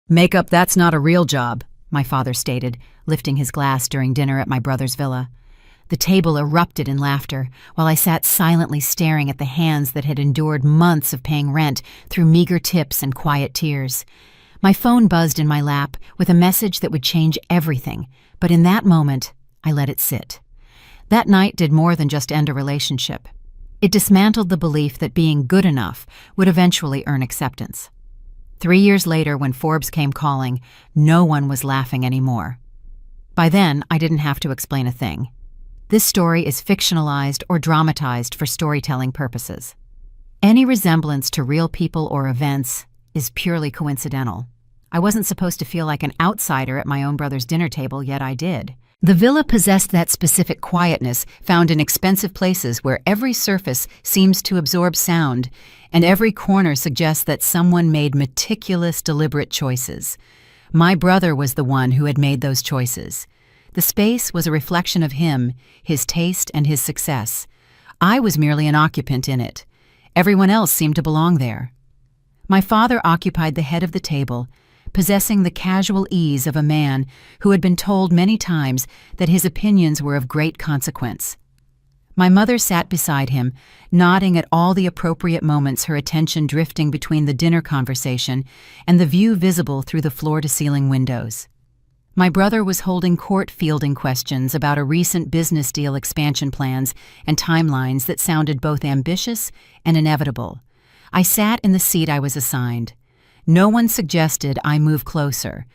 "Makeup, that's not a real job," my father stated, lifting his glass during dinner at my brother's villa. The table erupted in laughter, while I sat silently staring at the hands that had endured months of paying rent through meager tips and quiet tears. My phone buzzed in my lap with a message that would change everything, but in that moment, I let it sit. That night did more than just end a relationship. It dismantled the belief that being good enough would eventually earn acceptance. 3 years later, when Forbes came calling, no one was laughing anymore. By then, I didn't have to explain a thing. This story is fictionalized or dramatized for storytelling purposes. Any resemblance to real people or events is purely coincidental. I wasn't supposed to feel like an outsider at my own brother's dinner table, yet I did. The villa possessed that specific quietness found in expensive places where every surface seems to absorb sound, and every corner suggests that someone made meticulous, deliberate choices. My brother was the one who had made those choices. The space was a reflection of him, his taste, and his success. I was merely an occupant in it. Everyone else seemed to belong there. My father occupied the head of the table, possessing the casual ease of a man who had been told many times that his opinions were of great consequence. My mother sat beside him, nodding at all the appropriate moments, her attention drifting between the dinner conversation and the view visible through the floor-to-ceiling windows. My brother was holding court fielding questions about a recent business deal, expansion plans, and timelines that sounded both ambitious and inevitable. I sat in the seat I was assigned. No one suggested I move closer.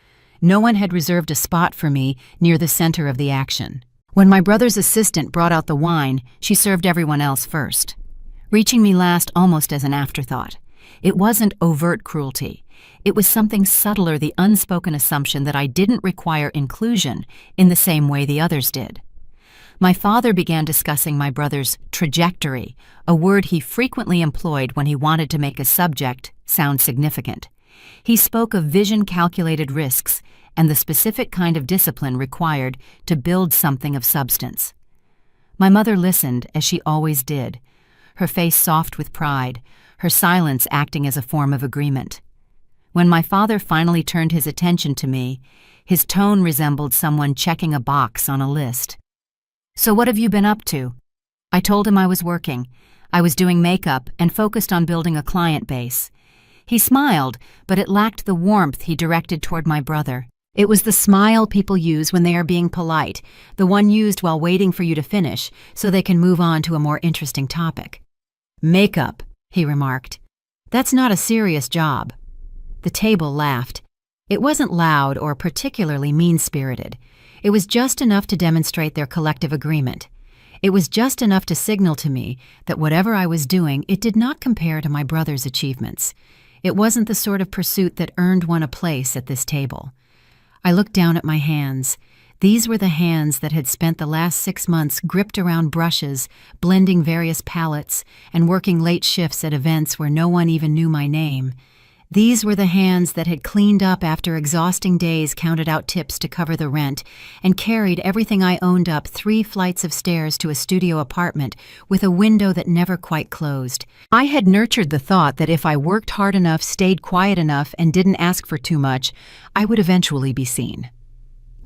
No one had reserved a spot for me near the center of the action. When my brother's assistant brought out the wine, she served everyone else first, reaching me last almost as an afterthought. It wasn't overt cruelty. It was something subtler, the unspoken assumption that I didn't require inclusion in the same way the others did. My father began discussing my brother's trajectory, a word he frequently employed when he wanted to make a subject sound significant. He spoke of vision-calculated risks and the specific kind of discipline required to build something of substance. My mother listened, as she always did, her face soft with pride, her silence acting as a form of agreement. When my father finally turned his attention to me, his tone resembled someone checking a box on a list. "So what have you been up to?" I told him I was working. I was doing makeup and focused on building a client base. He smiled, but it lacked the warmth he directed toward my brother. It was the smile people use when they are being polite, the one used while waiting for you to finish so they can move on to a more interesting topic. "Makeup," he remarked. "That's not a serious job." The table laughed. It wasn't loud or particularly mean-spirited. It was just enough to demonstrate their collective agreement. It was just enough to signal to me that whatever I was doing, it did not compare to my brother's achievements. It wasn't the sort of pursuit that earned one a place at this table. I looked down at my hands. These were the hands that had spent the last 6 months gripped around brushes, blending various palettes, and working late shifts at events where no one even knew my name. These were the hands that had cleaned up after exhausting days, counted out tips to cover the rent, and carried everything I owned up 3 flights of stairs to a studio apartment with a window that never quite closed. I had nurtured the thought that if I worked hard enough, stayed quiet enough, and didn't ask for too much, I would eventually be seen.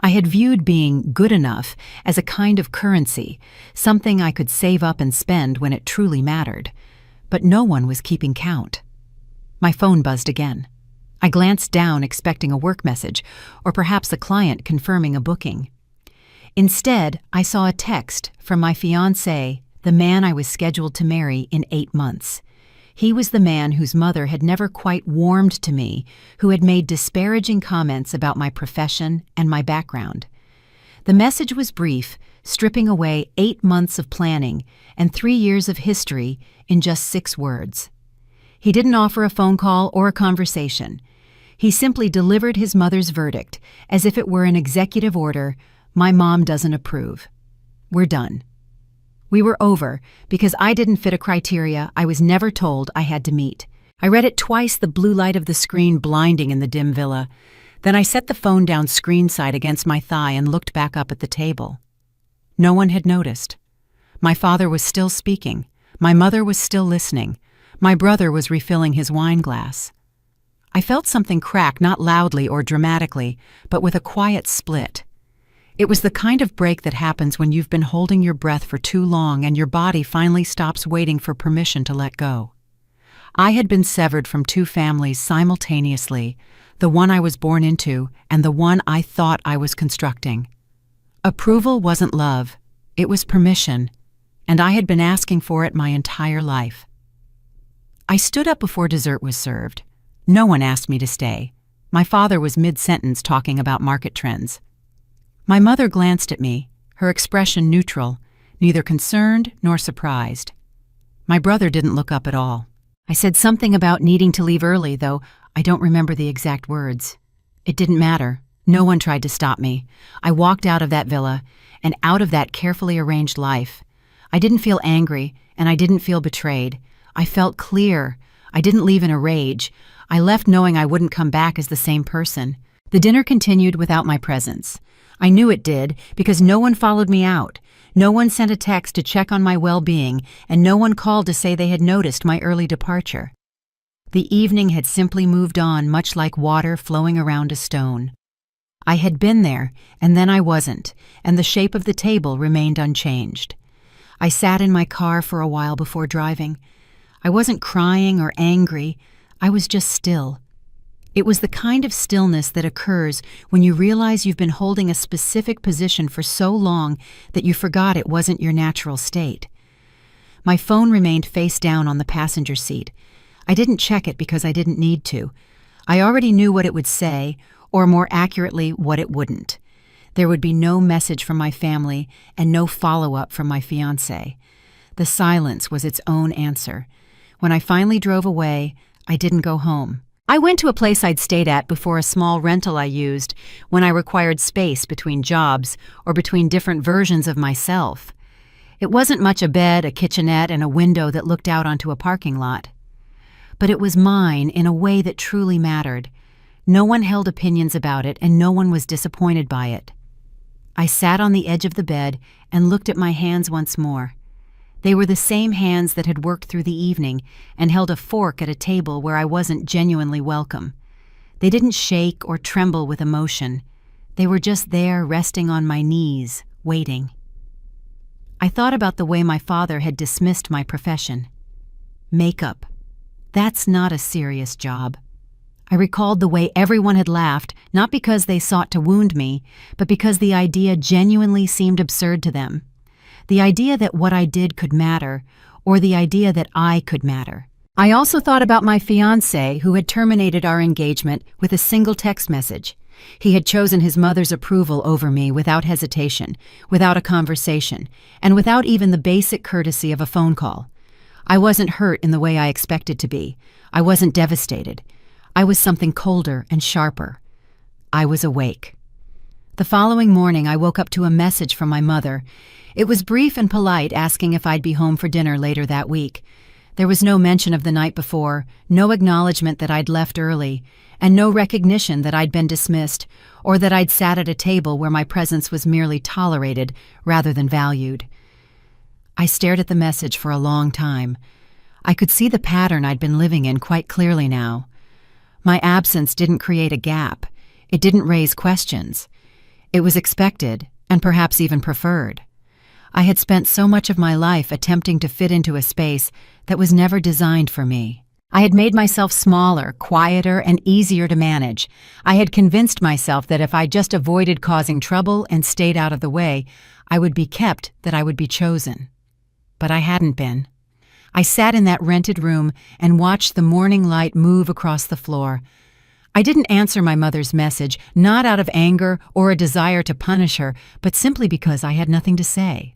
I had viewed being good enough as a kind of currency, something I could save up and spend when it truly mattered. But no one was keeping count. My phone buzzed again. I glanced down, expecting a work message, or perhaps a client confirming a booking. Instead, I saw a text from my fiancé, the man I was scheduled to marry in 8 months. He was the man whose mother had never quite warmed to me, who had made disparaging comments about my profession and my background. The message was brief, stripping away 8 months of planning and 3 years of history in just 6 words. He didn't offer a phone call or a conversation. He simply delivered his mother's verdict, as if it were an executive order. "My mom doesn't approve. We're done." We were over because I didn't fit a criteria I was never told I had to meet. I read it twice, the blue light of the screen blinding in the dim villa. Then I set the phone down screen side against my thigh and looked back up at the table. No one had noticed. My father was still speaking. My mother was still listening. My brother was refilling his wine glass. I felt something crack, not loudly or dramatically, but with a quiet split. It was the kind of break that happens when you've been holding your breath for too long and your body finally stops waiting for permission to let go. I had been severed from two families simultaneously, the one I was born into and the one I thought I was constructing. Approval wasn't love, it was permission, and I had been asking for it my entire life. I stood up before dessert was served. No one asked me to stay. My father was mid-sentence talking about market trends. My mother glanced at me, her expression neutral, neither concerned nor surprised. My brother didn't look up at all. I said something about needing to leave early, though I don't remember the exact words. It didn't matter. No one tried to stop me. I walked out of that villa, and out of that carefully arranged life. I didn't feel angry, and I didn't feel betrayed. I felt clear. I didn't leave in a rage. I left knowing I wouldn't come back as the same person. The dinner continued without my presence. I knew it did because no one followed me out. No one sent a text to check on my well-being, and no one called to say they had noticed my early departure. The evening had simply moved on, much like water flowing around a stone. I had been there, and then I wasn't, and the shape of the table remained unchanged. I sat in my car for a while before driving. I wasn't crying or angry. I was just still. It was the kind of stillness that occurs when you realize you've been holding a specific position for so long that you forgot it wasn't your natural state. My phone remained face down on the passenger seat. I didn't check it because I didn't need to. I already knew what it would say, or more accurately, what it wouldn't. There would be no message from my family and no follow-up from my fiancé. The silence was its own answer. When I finally drove away, I didn't go home. I went to a place I'd stayed at before, a small rental I used when I required space between jobs or between different versions of myself. It wasn't much: a bed, a kitchenette, and a window that looked out onto a parking lot. But it was mine in a way that truly mattered. No one held opinions about it, and no one was disappointed by it. I sat on the edge of the bed and looked at my hands once more. They were the same hands that had worked through the evening and held a fork at a table where I wasn't genuinely welcome. They didn't shake or tremble with emotion. They were just there, resting on my knees, waiting. I thought about the way my father had dismissed my profession. Makeup. That's not a serious job. I recalled the way everyone had laughed, not because they sought to wound me, but because the idea genuinely seemed absurd to them. The idea that what I did could matter, or the idea that I could matter. I also thought about my fiancé, who had terminated our engagement with a single text message. He had chosen his mother's approval over me without hesitation, without a conversation, and without even the basic courtesy of a phone call. I wasn't hurt in the way I expected to be. I wasn't devastated. I was something colder and sharper. I was awake. The following morning, I woke up to a message from my mother. It was brief and polite, asking if I'd be home for dinner later that week. There was no mention of the night before, no acknowledgement that I'd left early, and no recognition that I'd been dismissed, or that I'd sat at a table where my presence was merely tolerated rather than valued. I stared at the message for a long time. I could see the pattern I'd been living in quite clearly now. My absence didn't create a gap. It didn't raise questions. It was expected, and perhaps even preferred. I had spent so much of my life attempting to fit into a space that was never designed for me. I had made myself smaller, quieter, and easier to manage. I had convinced myself that if I just avoided causing trouble and stayed out of the way, I would be kept, that I would be chosen. But I hadn't been. I sat in that rented room and watched the morning light move across the floor. I didn't answer my mother's message, not out of anger or a desire to punish her, but simply because I had nothing to say.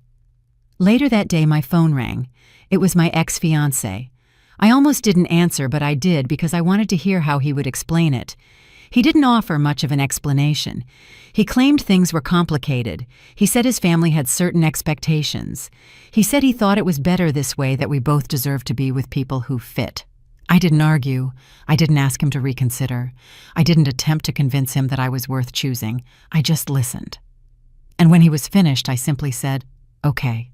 Later that day, my phone rang. It was my ex-fiancé. I almost didn't answer, but I did because I wanted to hear how he would explain it. He didn't offer much of an explanation. He claimed things were complicated. He said his family had certain expectations. He said he thought it was better this way, that we both deserved to be with people who fit. I didn't argue. I didn't ask him to reconsider. I didn't attempt to convince him that I was worth choosing. I just listened. And when he was finished, I simply said, "Okay."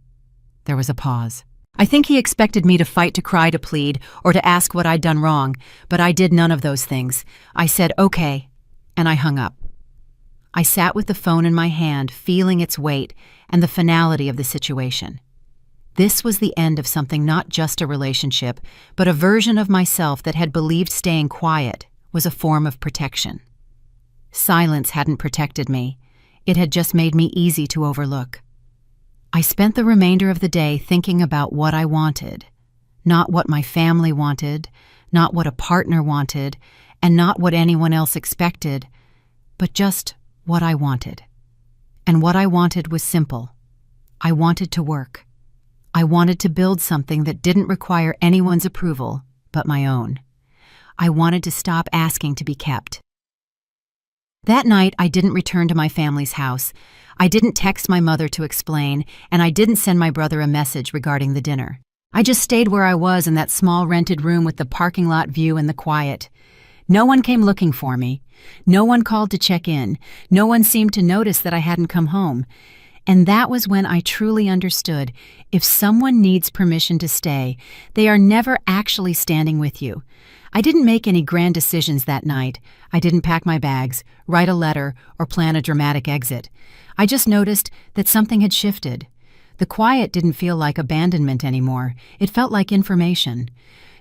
There was a pause. I think he expected me to fight, to cry, to plead, or to ask what I'd done wrong, but I did none of those things. I said, okay, and I hung up. I sat with the phone in my hand, feeling its weight and the finality of the situation. This was the end of something, not just a relationship, but a version of myself that had believed staying quiet was a form of protection. Silence hadn't protected me. It had just made me easy to overlook. I spent the remainder of the day thinking about what I wanted, not what my family wanted, not what a partner wanted, and not what anyone else expected, but just what I wanted. And what I wanted was simple. I wanted to work. I wanted to build something that didn't require anyone's approval but my own. I wanted to stop asking to be kept. That night, I didn't return to my family's house. I didn't text my mother to explain, and I didn't send my brother a message regarding the dinner. I just stayed where I was in that small rented room with the parking lot view and the quiet. No one came looking for me. No one called to check in. No one seemed to notice that I hadn't come home. And that was when I truly understood, if someone needs permission to stay, they are never actually standing with you. I didn't make any grand decisions that night. I didn't pack my bags, write a letter, or plan a dramatic exit. I just noticed that something had shifted. The quiet didn't feel like abandonment anymore. It felt like information.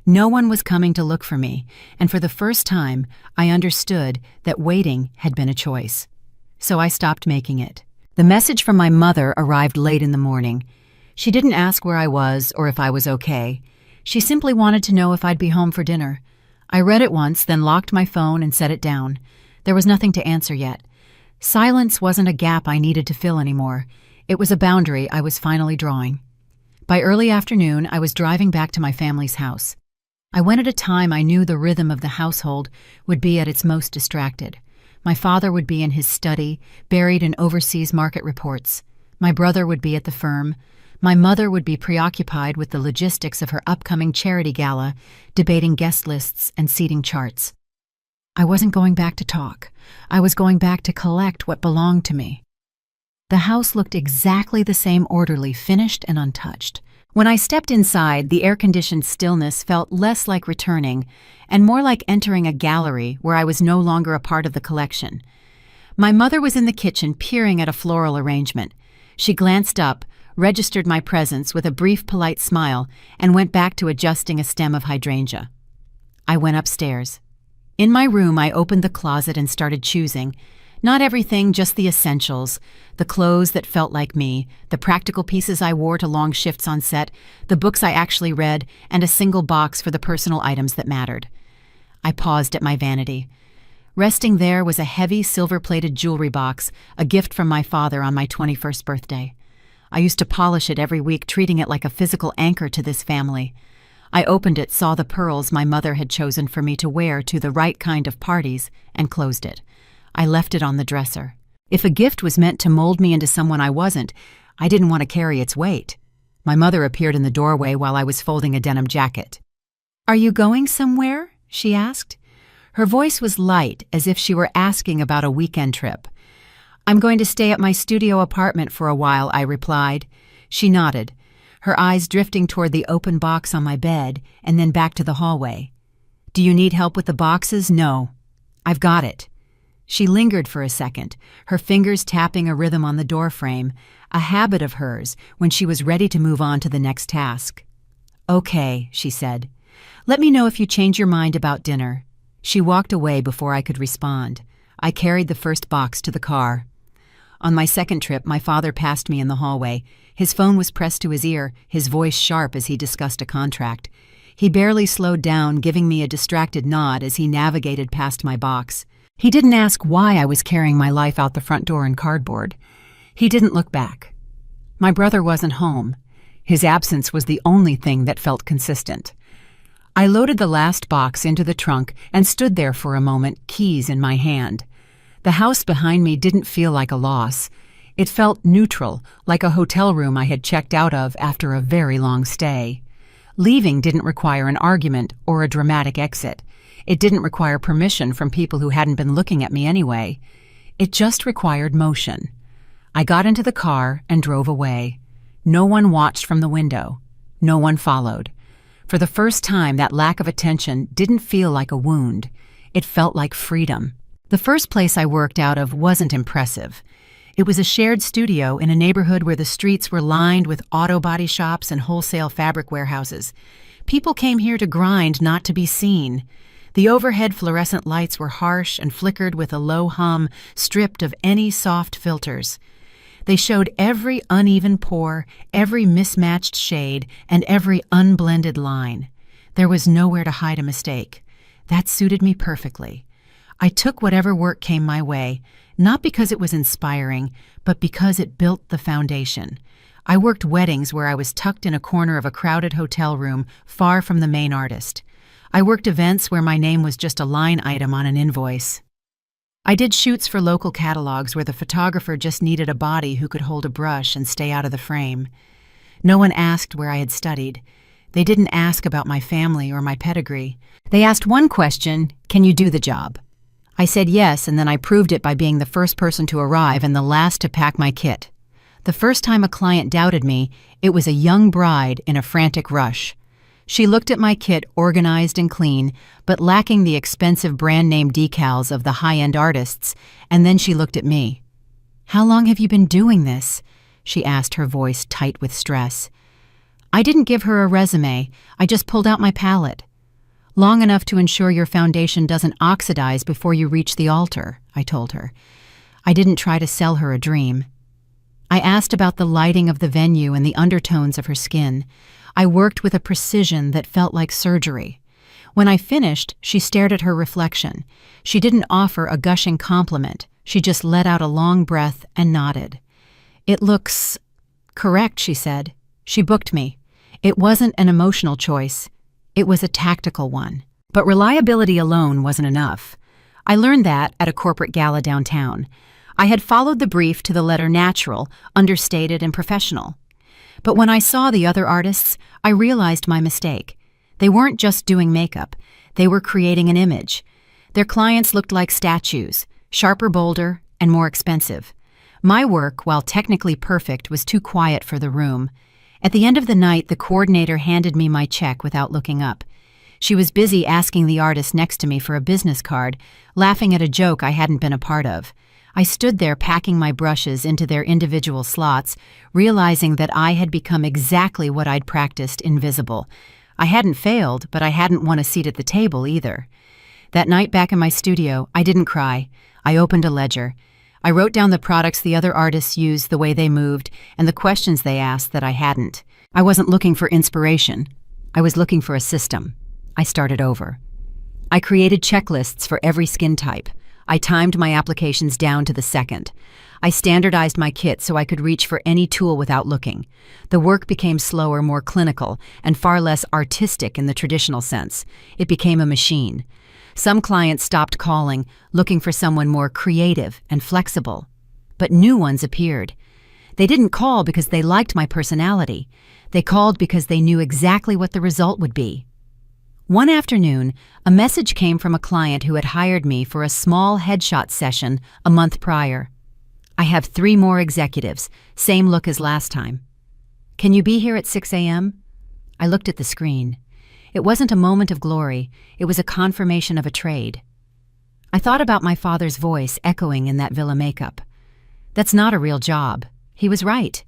No one was coming to look for me, and for the first time, I understood that waiting had been a choice. So I stopped making it. The message from my mother arrived late in the morning. She didn't ask where I was or if I was okay. She simply wanted to know if I'd be home for dinner. I read it once, then locked my phone and set it down. There was nothing to answer yet. Silence wasn't a gap I needed to fill anymore. It was a boundary I was finally drawing. By early afternoon, I was driving back to my family's house. I went at a time I knew the rhythm of the household would be at its most distracted. My father would be in his study, buried in overseas market reports. My brother would be at the firm. My mother would be preoccupied with the logistics of her upcoming charity gala, debating guest lists and seating charts. I wasn't going back to talk. I was going back to collect what belonged to me. The house looked exactly the same, orderly, finished and untouched. When I stepped inside, the air-conditioned stillness felt less like returning and more like entering a gallery where I was no longer a part of the collection. My mother was in the kitchen peering at a floral arrangement. She glanced up, registered my presence with a brief, polite smile, and went back to adjusting a stem of hydrangea. I went upstairs. In my room, I opened the closet and started choosing. Not everything, just the essentials, the clothes that felt like me, the practical pieces I wore to long shifts on set, the books I actually read, and a single box for the personal items that mattered. I paused at my vanity. Resting there was a heavy silver-plated jewelry box, a gift from my father on my 21st birthday. I used to polish it every week, treating it like a physical anchor to this family. I opened it, saw the pearls my mother had chosen for me to wear to the right kind of parties, and closed it. I left it on the dresser. If a gift was meant to mold me into someone I wasn't, I didn't want to carry its weight. My mother appeared in the doorway while I was folding a denim jacket. "Are you going somewhere?" she asked. Her voice was light, as if she were asking about a weekend trip. "I'm going to stay at my studio apartment for a while," I replied. She nodded, her eyes drifting toward the open box on my bed and then back to the hallway. "Do you need help with the boxes?" "No. I've got it." She lingered for a second, her fingers tapping a rhythm on the doorframe, a habit of hers when she was ready to move on to the next task. "Okay," she said. "Let me know if you change your mind about dinner." She walked away before I could respond. I carried the first box to the car. On my second trip, my father passed me in the hallway. His phone was pressed to his ear, his voice sharp as he discussed a contract. He barely slowed down, giving me a distracted nod as he navigated past my box. He didn't ask why I was carrying my life out the front door in cardboard. He didn't look back. My brother wasn't home. His absence was the only thing that felt consistent. I loaded the last box into the trunk and stood there for a moment, keys in my hand. The house behind me didn't feel like a loss. It felt neutral, like a hotel room I had checked out of after a very long stay. Leaving didn't require an argument or a dramatic exit. It didn't require permission from people who hadn't been looking at me anyway. It just required motion. I got into the car and drove away. No one watched from the window. No one followed. For the first time, that lack of attention didn't feel like a wound. It felt like freedom. The first place I worked out of wasn't impressive. It was a shared studio in a neighborhood where the streets were lined with auto body shops and wholesale fabric warehouses. People came here to grind, not to be seen. The overhead fluorescent lights were harsh and flickered with a low hum, stripped of any soft filters. They showed every uneven pore, every mismatched shade, and every unblended line. There was nowhere to hide a mistake. That suited me perfectly. I took whatever work came my way, not because it was inspiring, but because it built the foundation. I worked weddings where I was tucked in a corner of a crowded hotel room, far from the main artist. I worked events where my name was just a line item on an invoice. I did shoots for local catalogs where the photographer just needed a body who could hold a brush and stay out of the frame. No one asked where I had studied. They didn't ask about my family or my pedigree. They asked one question: can you do the job? I said yes, and then I proved it by being the first person to arrive and the last to pack my kit. The first time a client doubted me, it was a young bride in a frantic rush. She looked at my kit, organized and clean, but lacking the expensive brand-name decals of the high-end artists, and then she looked at me. "How long have you been doing this?" she asked, her voice tight with stress. I didn't give her a resume, I just pulled out my palette. "Long enough to ensure your foundation doesn't oxidize before you reach the altar," I told her. I didn't try to sell her a dream. I asked about the lighting of the venue and the undertones of her skin. I worked with a precision that felt like surgery. When I finished, she stared at her reflection. She didn't offer a gushing compliment. She just let out a long breath and nodded. "It looks correct," she said. She booked me. It wasn't an emotional choice. It was a tactical one. But reliability alone wasn't enough. I learned that at a corporate gala downtown. I had followed the brief to the letter: natural, understated, and professional. But when I saw the other artists, I realized my mistake. They weren't just doing makeup. They were creating an image. Their clients looked like statues, sharper, bolder, and more expensive. My work, while technically perfect, was too quiet for the room. At the end of the night, the coordinator handed me my check without looking up. She was busy asking the artist next to me for a business card, laughing at a joke I hadn't been a part of. I stood there packing my brushes into their individual slots, realizing that I had become exactly what I'd practiced: invisible. I hadn't failed, but I hadn't won a seat at the table either. That night back in my studio, I didn't cry. I opened a ledger. I wrote down the products the other artists used, the way they moved, and the questions they asked that I hadn't. I wasn't looking for inspiration. I was looking for a system. I started over. I created checklists for every skin type. I timed my applications down to the second. I standardized my kit so I could reach for any tool without looking. The work became slower, more clinical, and far less artistic in the traditional sense. It became a machine. Some clients stopped calling, looking for someone more creative and flexible. But new ones appeared. They didn't call because they liked my personality. They called because they knew exactly what the result would be. One afternoon, a message came from a client who had hired me for a small headshot session a month prior. "I have 3 more executives, same look as last time. Can you be here at 6 a.m.? I looked at the screen. It wasn't a moment of glory, it was a confirmation of a trade. I thought about my father's voice echoing in that villa makeup. That's not a real job. He was right.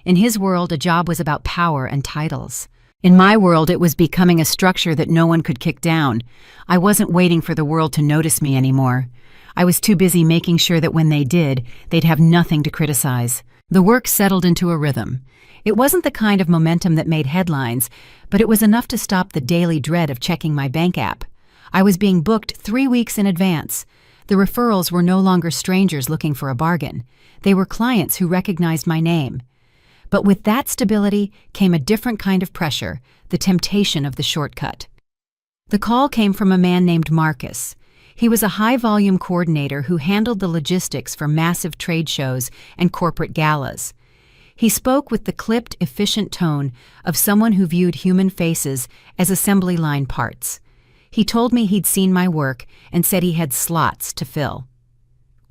In his world, a job was about power and titles. In my world, it was becoming a structure that no one could kick down. I wasn't waiting for the world to notice me anymore. I was too busy making sure that when they did, they'd have nothing to criticize. The work settled into a rhythm. It wasn't the kind of momentum that made headlines, but it was enough to stop the daily dread of checking my bank app. I was being booked 3 weeks in advance. The referrals were no longer strangers looking for a bargain. They were clients who recognized my name. But with that stability came a different kind of pressure, the temptation of the shortcut. The call came from a man named Marcus. He was a high-volume coordinator who handled the logistics for massive trade shows and corporate galas. He spoke with the clipped, efficient tone of someone who viewed human faces as assembly line parts. He told me he'd seen my work and said he had slots to fill.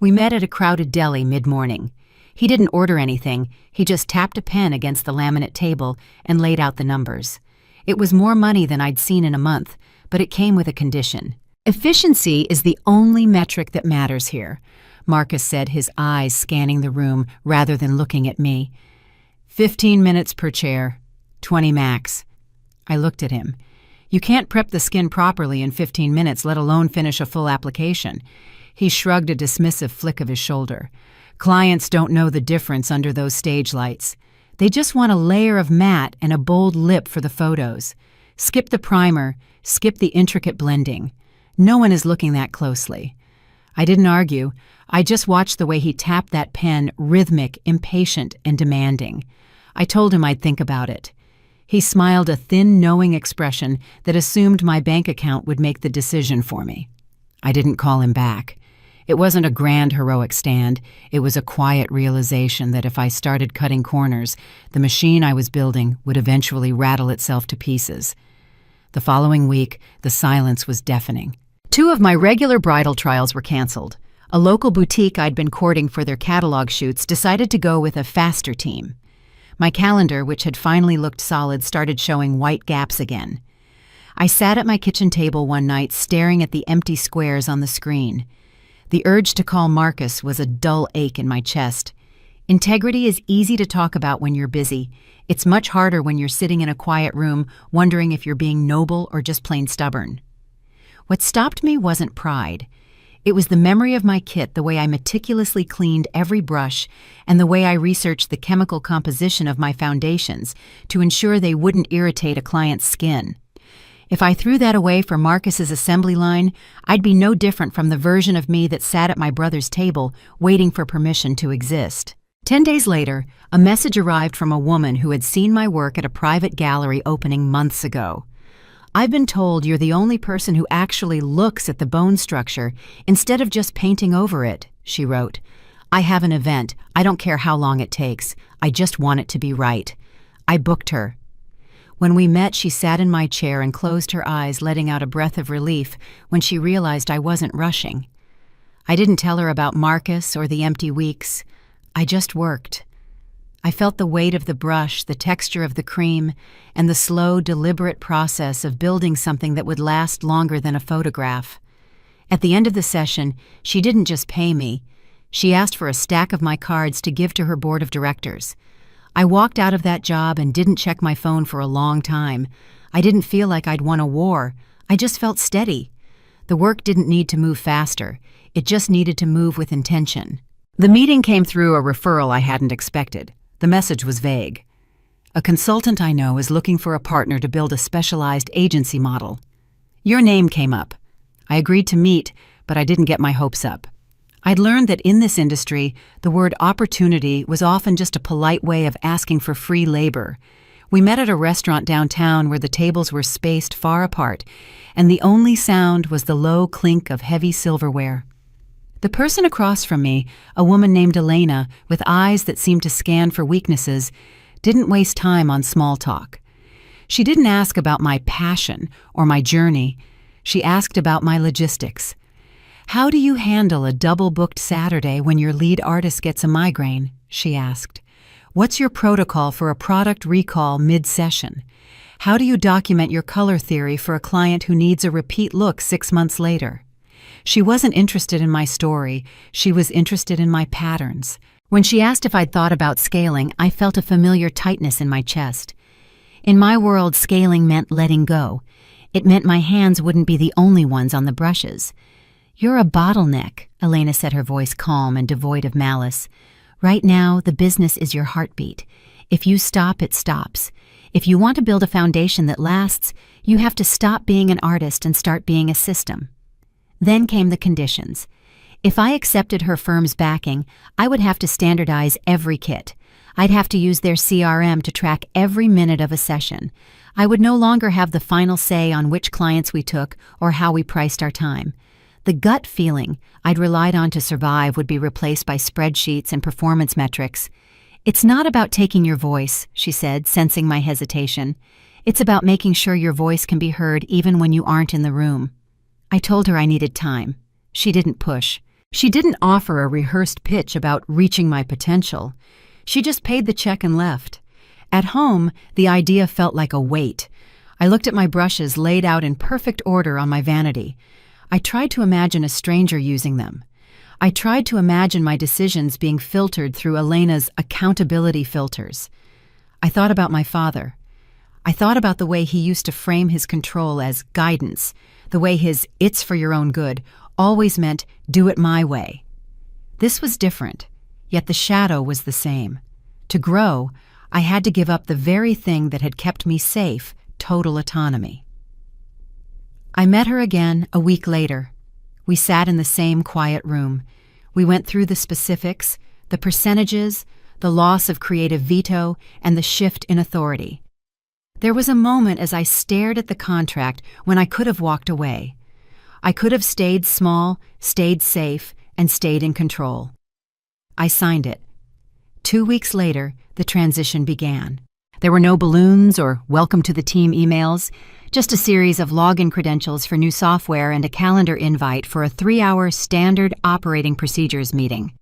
We met at a crowded deli mid-morning. He didn't order anything, he just tapped a pen against the laminate table and laid out the numbers. It was more money than I'd seen in a month, but it came with a condition. Efficiency is the only metric that matters here, Marcus said, his eyes scanning the room rather than looking at me. 15 minutes per chair, 20 max. I looked at him. You can't prep the skin properly in 15 minutes, let alone finish a full application. He shrugged a dismissive flick of his shoulder. Clients don't know the difference under those stage lights. They just want a layer of matte and a bold lip for the photos. Skip the primer, skip the intricate blending. No one is looking that closely. I didn't argue. I just watched the way he tapped that pen, rhythmic, impatient, and demanding. I told him I'd think about it. He smiled a thin, knowing expression that assumed my bank account would make the decision for me. I didn't call him back. It wasn't a grand, heroic stand. It was a quiet realization that if I started cutting corners, the machine I was building would eventually rattle itself to pieces. The following week, the silence was deafening. 2 of my regular bridal trials were canceled. A local boutique I'd been courting for their catalog shoots decided to go with a faster team. My calendar, which had finally looked solid, started showing white gaps again. I sat at my kitchen table one night staring at the empty squares on the screen. The urge to call Marcus was a dull ache in my chest. Integrity is easy to talk about when you're busy. It's much harder when you're sitting in a quiet room wondering if you're being noble or just plain stubborn. What stopped me wasn't pride. It was the memory of my kit, the way I meticulously cleaned every brush, and the way I researched the chemical composition of my foundations to ensure they wouldn't irritate a client's skin. If I threw that away for Marcus's assembly line, I'd be no different from the version of me that sat at my brother's table waiting for permission to exist. 10 days later, a message arrived from a woman who had seen my work at a private gallery opening months ago. I've been told you're the only person who actually looks at the bone structure instead of just painting over it, she wrote. I have an event. I don't care how long it takes. I just want it to be right. I booked her. When we met, she sat in my chair and closed her eyes, letting out a breath of relief when she realized I wasn't rushing. I didn't tell her about Marcus or the empty weeks. I just worked. I felt the weight of the brush, the texture of the cream, and the slow, deliberate process of building something that would last longer than a photograph. At the end of the session, she didn't just pay me. She asked for a stack of my cards to give to her board of directors. I walked out of that job and didn't check my phone for a long time. I didn't feel like I'd won a war. I just felt steady. The work didn't need to move faster. It just needed to move with intention. The meeting came through a referral I hadn't expected. The message was vague. A consultant I know is looking for a partner to build a specialized agency model. Your name came up. I agreed to meet, but I didn't get my hopes up. I'd learned that in this industry, the word opportunity was often just a polite way of asking for free labor. We met at a restaurant downtown where the tables were spaced far apart, and the only sound was the low clink of heavy silverware. The person across from me, a woman named Elena, with eyes that seemed to scan for weaknesses, didn't waste time on small talk. She didn't ask about my passion or my journey. She asked about my logistics. How do you handle a double-booked Saturday when your lead artist gets a migraine? She asked. What's your protocol for a product recall mid-session? How do you document your color theory for a client who needs a repeat look 6 months later? She wasn't interested in my story. She was interested in my patterns. When she asked if I'd thought about scaling, I felt a familiar tightness in my chest. In my world, scaling meant letting go. It meant my hands wouldn't be the only ones on the brushes. You're a bottleneck, Elena said, her voice calm and devoid of malice. Right now, the business is your heartbeat. If you stop, it stops. If you want to build a foundation that lasts, you have to stop being an artist and start being a system. Then came the conditions. If I accepted her firm's backing, I would have to standardize every kit. I'd have to use their CRM to track every minute of a session. I would no longer have the final say on which clients we took or how we priced our time. The gut feeling I'd relied on to survive would be replaced by spreadsheets and performance metrics. It's not about taking your voice, she said, sensing my hesitation. It's about making sure your voice can be heard even when you aren't in the room. I told her I needed time. She didn't push. She didn't offer a rehearsed pitch about reaching my potential. She just paid the check and left. At home, the idea felt like a weight. I looked at my brushes laid out in perfect order on my vanity. I tried to imagine a stranger using them. I tried to imagine my decisions being filtered through Elena's accountability filters. I thought about my father. I thought about the way he used to frame his control as guidance, the way his "it's for your own good" always meant "do it my way." This was different, yet the shadow was the same. To grow, I had to give up the very thing that had kept me safe, total autonomy. I met her again a week later. We sat in the same quiet room. We went through the specifics, the percentages, the loss of creative veto, and the shift in authority. There was a moment as I stared at the contract when I could have walked away. I could have stayed small, stayed safe, and stayed in control. I signed it. 2 weeks later, the transition began. There were no balloons or welcome to the team emails, just a series of login credentials for new software and a calendar invite for a 3-hour standard operating procedures meeting.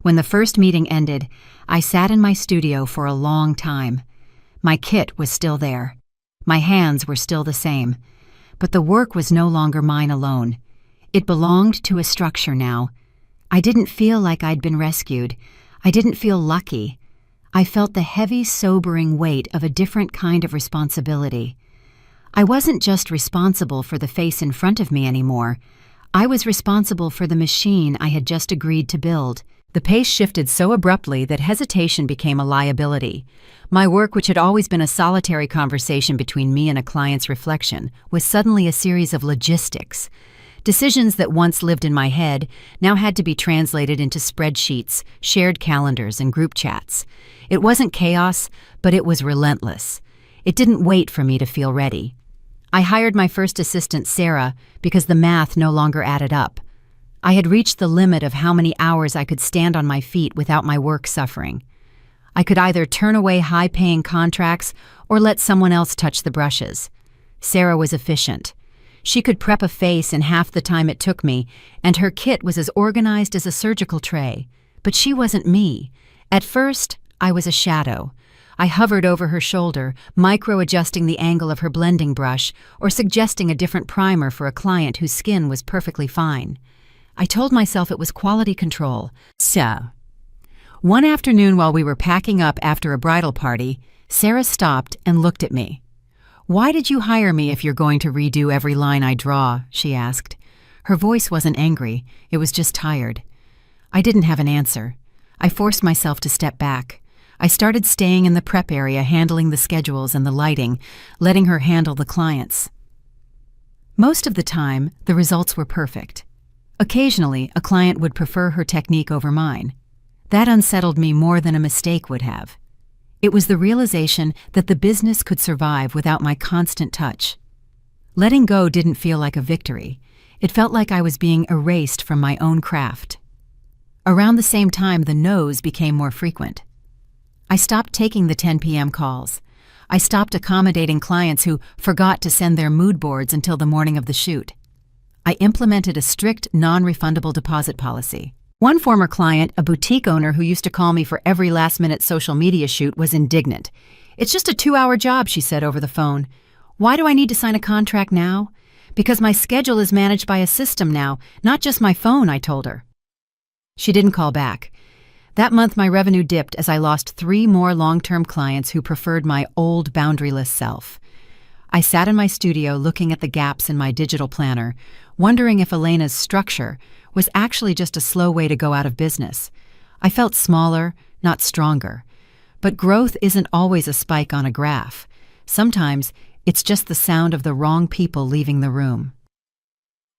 When the first meeting ended, I sat in my studio for a long time. My kit was still there. My hands were still the same. But the work was no longer mine alone. It belonged to a structure now. I didn't feel like I'd been rescued. I didn't feel lucky. I felt the heavy, sobering weight of a different kind of responsibility. I wasn't just responsible for the face in front of me anymore. I was responsible for the machine I had just agreed to build. The pace shifted so abruptly that hesitation became a liability. My work, which had always been a solitary conversation between me and a client's reflection, was suddenly a series of logistics. Decisions that once lived in my head now had to be translated into spreadsheets, shared calendars, and group chats. It wasn't chaos, but it was relentless. It didn't wait for me to feel ready. I hired my first assistant, Sarah, because the math no longer added up. I had reached the limit of how many hours I could stand on my feet without my work suffering. I could either turn away high-paying contracts or let someone else touch the brushes. Sarah was efficient. She could prep a face in half the time it took me, and her kit was as organized as a surgical tray. But she wasn't me. At first, I was a shadow. I hovered over her shoulder, micro-adjusting the angle of her blending brush or suggesting a different primer for a client whose skin was perfectly fine. I told myself it was quality control. So, one afternoon while we were packing up after a bridal party, Sarah stopped and looked at me. "Why did you hire me if you're going to redo every line I draw?" she asked. Her voice wasn't angry, it was just tired. I didn't have an answer. I forced myself to step back. I started staying in the prep area, handling the schedules and the lighting, letting her handle the clients. Most of the time, the results were perfect. Occasionally, a client would prefer her technique over mine. That unsettled me more than a mistake would have. It was the realization that the business could survive without my constant touch. Letting go didn't feel like a victory. It felt like I was being erased from my own craft. Around the same time, the no's became more frequent. I stopped taking the 10 p.m. calls. I stopped accommodating clients who forgot to send their mood boards until the morning of the shoot. I implemented a strict, non-refundable deposit policy. One former client, a boutique owner who used to call me for every last-minute social media shoot, was indignant. "It's just a 2-hour job," she said over the phone. "Why do I need to sign a contract now?" "Because my schedule is managed by a system now, not just my phone," I told her. She didn't call back. That month, my revenue dipped as I lost 3 more long-term clients who preferred my old, boundaryless self. I sat in my studio looking at the gaps in my digital planner, wondering if Elena's structure was actually just a slow way to go out of business. I felt smaller, not stronger. But growth isn't always a spike on a graph. Sometimes it's just the sound of the wrong people leaving the room.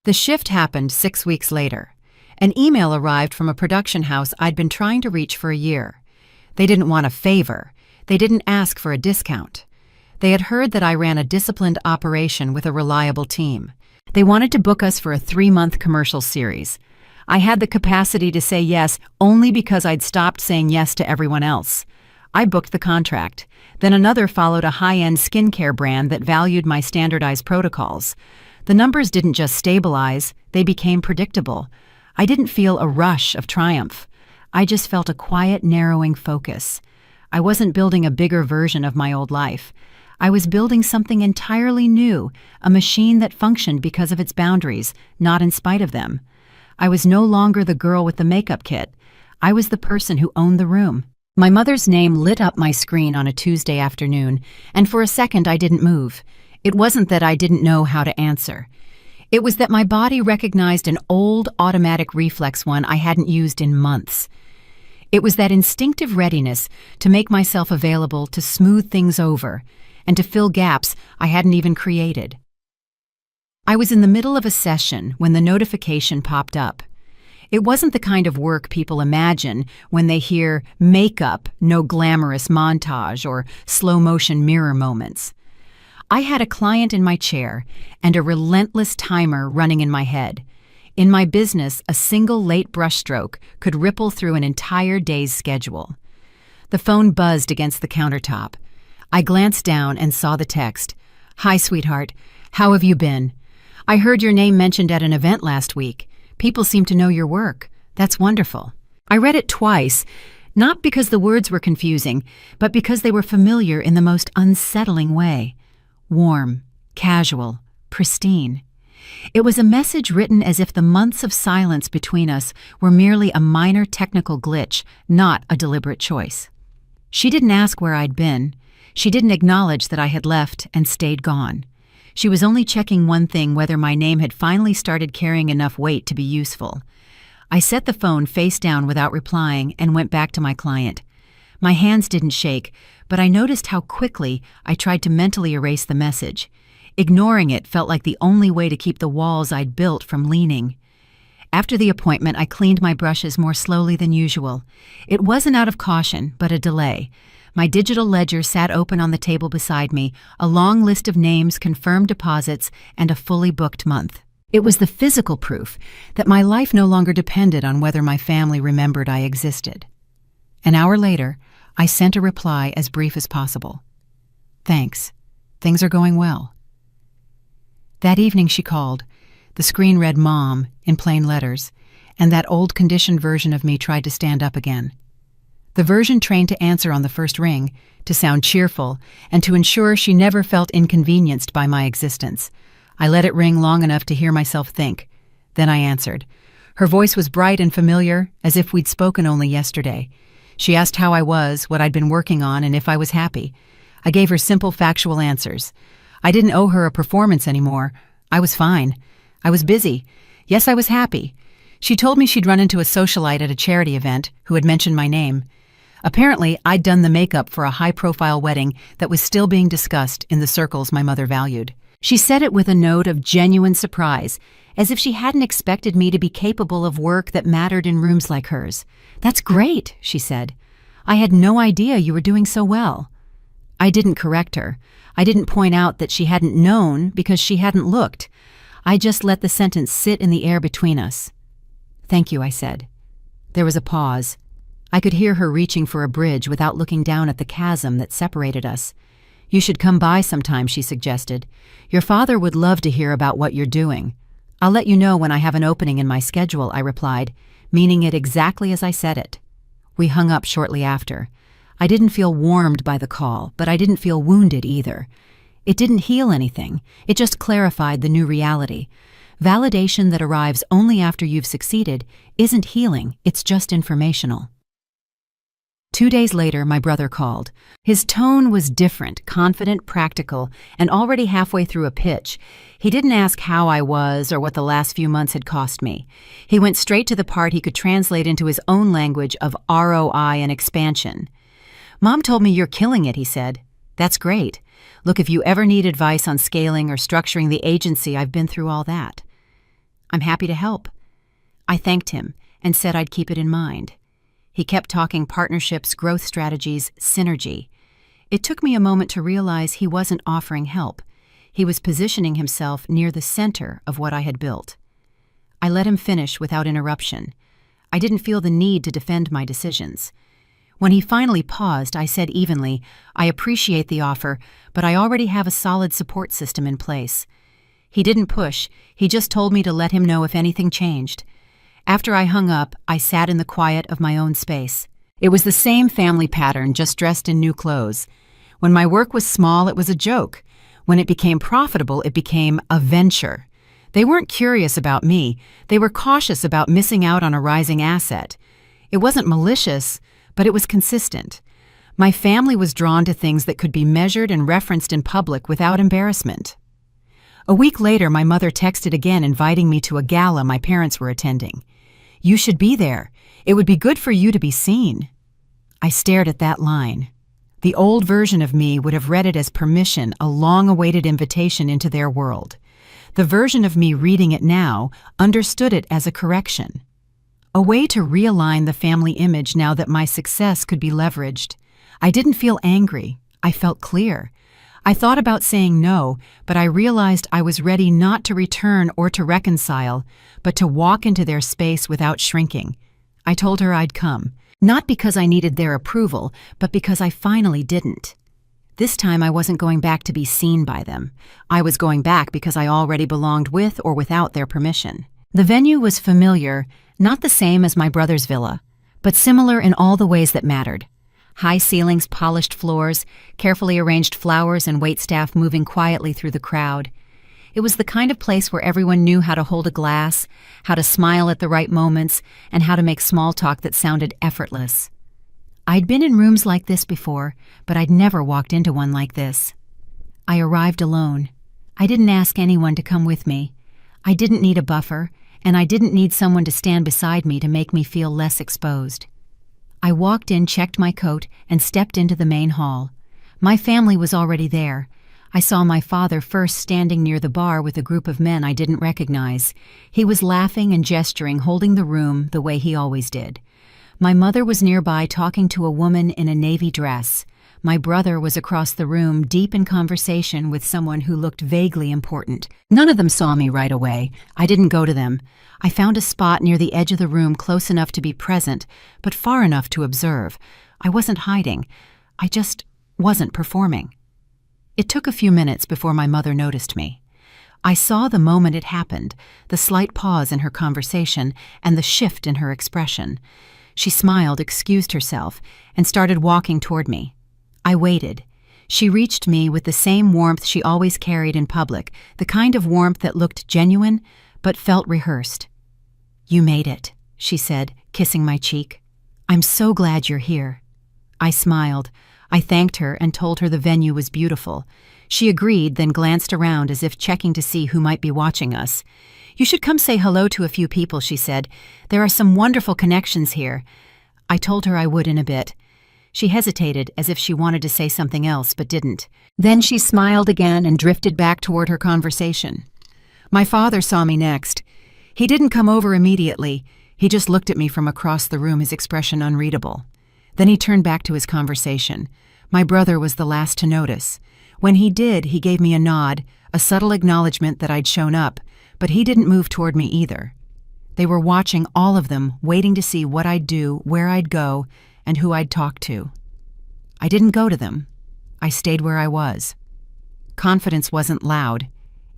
The shift happened 6 weeks later. An email arrived from a production house I'd been trying to reach for a year. They didn't want a favor. They didn't ask for a discount. They had heard that I ran a disciplined operation with a reliable team. They wanted to book us for a 3-month commercial series. I had the capacity to say yes only because I'd stopped saying yes to everyone else. I booked the contract. Then another followed a high-end skincare brand that valued my standardized protocols. The numbers didn't just stabilize, they became predictable. I didn't feel a rush of triumph. I just felt a quiet, narrowing focus. I wasn't building a bigger version of my old life. I was building something entirely new, a machine that functioned because of its boundaries, not in spite of them. I was no longer the girl with the makeup kit. I was the person who owned the room. My mother's name lit up my screen on a Tuesday afternoon, and for a second I didn't move. It wasn't that I didn't know how to answer. It was that my body recognized an old automatic reflex one I hadn't used in months. It was that instinctive readiness to make myself available to smooth things over and to fill gaps I hadn't even created. I was in the middle of a session when the notification popped up. It wasn't the kind of work people imagine when they hear makeup, no glamorous montage, or slow-motion mirror moments. I had a client in my chair and a relentless timer running in my head. In my business, a single late brushstroke could ripple through an entire day's schedule. The phone buzzed against the countertop. I glanced down and saw the text. "Hi, sweetheart. How have you been? I heard your name mentioned at an event last week. People seem to know your work. That's wonderful." I read it twice, not because the words were confusing, but because they were familiar in the most unsettling way. Warm, casual, pristine. It was a message written as if the months of silence between us were merely a minor technical glitch, not a deliberate choice. She didn't ask where I'd been. She didn't acknowledge that I had left and stayed gone. She was only checking one thing, whether my name had finally started carrying enough weight to be useful. I set the phone face down without replying and went back to my client. My hands didn't shake, but I noticed how quickly I tried to mentally erase the message. Ignoring it felt like the only way to keep the walls I'd built from leaning. After the appointment, I cleaned my brushes more slowly than usual. It wasn't out of caution, but a delay. My digital ledger sat open on the table beside me, a long list of names, confirmed deposits, and a fully booked month. It was the physical proof that my life no longer depended on whether my family remembered I existed. An hour later, I sent a reply as brief as possible. "Thanks. Things are going well." That evening she called. The screen read Mom in plain letters, and that old conditioned version of me tried to stand up again. The version trained to answer on the first ring, to sound cheerful, and to ensure she never felt inconvenienced by my existence. I let it ring long enough to hear myself think. Then I answered. Her voice was bright and familiar, as if we'd spoken only yesterday. She asked how I was, what I'd been working on, and if I was happy. I gave her simple, factual answers. I didn't owe her a performance anymore. I was fine. I was busy. Yes, I was happy. She told me she'd run into a socialite at a charity event who had mentioned my name. Apparently, I'd done the makeup for a high-profile wedding that was still being discussed in the circles my mother valued. She said it with a note of genuine surprise, as if she hadn't expected me to be capable of work that mattered in rooms like hers. "That's great," she said. "I had no idea you were doing so well." I didn't correct her. I didn't point out that she hadn't known because she hadn't looked. I just let the sentence sit in the air between us. "Thank you," I said. There was a pause. I could hear her reaching for a bridge without looking down at the chasm that separated us. "You should come by sometime," she suggested. "Your father would love to hear about what you're doing." "I'll let you know when I have an opening in my schedule," I replied, meaning it exactly as I said it. We hung up shortly after. I didn't feel warmed by the call, but I didn't feel wounded either. It didn't heal anything. It just clarified the new reality. Validation that arrives only after you've succeeded isn't healing, it's just informational. 2 days later, my brother called. His tone was different, confident, practical, and already halfway through a pitch. He didn't ask how I was or what the last few months had cost me. He went straight to the part he could translate into his own language of ROI and expansion. "Mom told me you're killing it," he said. "That's great. Look, if you ever need advice on scaling or structuring the agency, I've been through all that. I'm happy to help." I thanked him and said I'd keep it in mind. He kept talking partnerships, growth strategies, synergy. It took me a moment to realize he wasn't offering help. He was positioning himself near the center of what I had built. I let him finish without interruption. I didn't feel the need to defend my decisions. When he finally paused, I said evenly, "I appreciate the offer, but I already have a solid support system in place." He didn't push. He just told me to let him know if anything changed. After I hung up, I sat in the quiet of my own space. It was the same family pattern, just dressed in new clothes. When my work was small, it was a joke. When it became profitable, it became a venture. They weren't curious about me. They were cautious about missing out on a rising asset. It wasn't malicious, but it was consistent. My family was drawn to things that could be measured and referenced in public without embarrassment. A week later, my mother texted again inviting me to a gala my parents were attending. "You should be there. It would be good for you to be seen." I stared at that line. The old version of me would have read it as permission, a long-awaited invitation into their world. The version of me reading it now understood it as a correction. A way to realign the family image now that my success could be leveraged. I didn't feel angry. I felt clear. I thought about saying no, but I realized I was ready not to return or to reconcile, but to walk into their space without shrinking. I told her I'd come, not because I needed their approval, but because I finally didn't. This time I wasn't going back to be seen by them. I was going back because I already belonged with or without their permission. The venue was familiar, not the same as my brother's villa, but similar in all the ways that mattered. High ceilings, polished floors, carefully arranged flowers, and waitstaff moving quietly through the crowd. It was the kind of place where everyone knew how to hold a glass, how to smile at the right moments, and how to make small talk that sounded effortless. I'd been in rooms like this before, but I'd never walked into one like this. I arrived alone. I didn't ask anyone to come with me. I didn't need a buffer, and I didn't need someone to stand beside me to make me feel less exposed. I walked in, checked my coat, and stepped into the main hall. My family was already there. I saw my father first standing near the bar with a group of men I didn't recognize. He was laughing and gesturing, holding the room the way he always did. My mother was nearby talking to a woman in a navy dress. My brother was across the room, deep in conversation with someone who looked vaguely important. None of them saw me right away. I didn't go to them. I found a spot near the edge of the room close enough to be present, but far enough to observe. I wasn't hiding. I just wasn't performing. It took a few minutes before my mother noticed me. I saw the moment it happened, the slight pause in her conversation, and the shift in her expression. She smiled, excused herself, and started walking toward me. I waited. She reached me with the same warmth she always carried in public, the kind of warmth that looked genuine, but felt rehearsed. "You made it," she said, kissing my cheek. "I'm so glad you're here." I smiled. I thanked her and told her the venue was beautiful. She agreed, then glanced around as if checking to see who might be watching us. "You should come say hello to a few people," she said. "There are some wonderful connections here." I told her I would in a bit. She hesitated, as if she wanted to say something else, but didn't. Then she smiled again and drifted back toward her conversation. My father saw me next. He didn't come over immediately. He just looked at me from across the room, his expression unreadable. Then he turned back to his conversation. My brother was the last to notice. When he did, he gave me a nod, a subtle acknowledgement that I'd shown up, but he didn't move toward me either. They were watching, all of them, waiting to see what I'd do, where I'd go, and who I'd talk to. I didn't go to them. I stayed where I was. Confidence wasn't loud.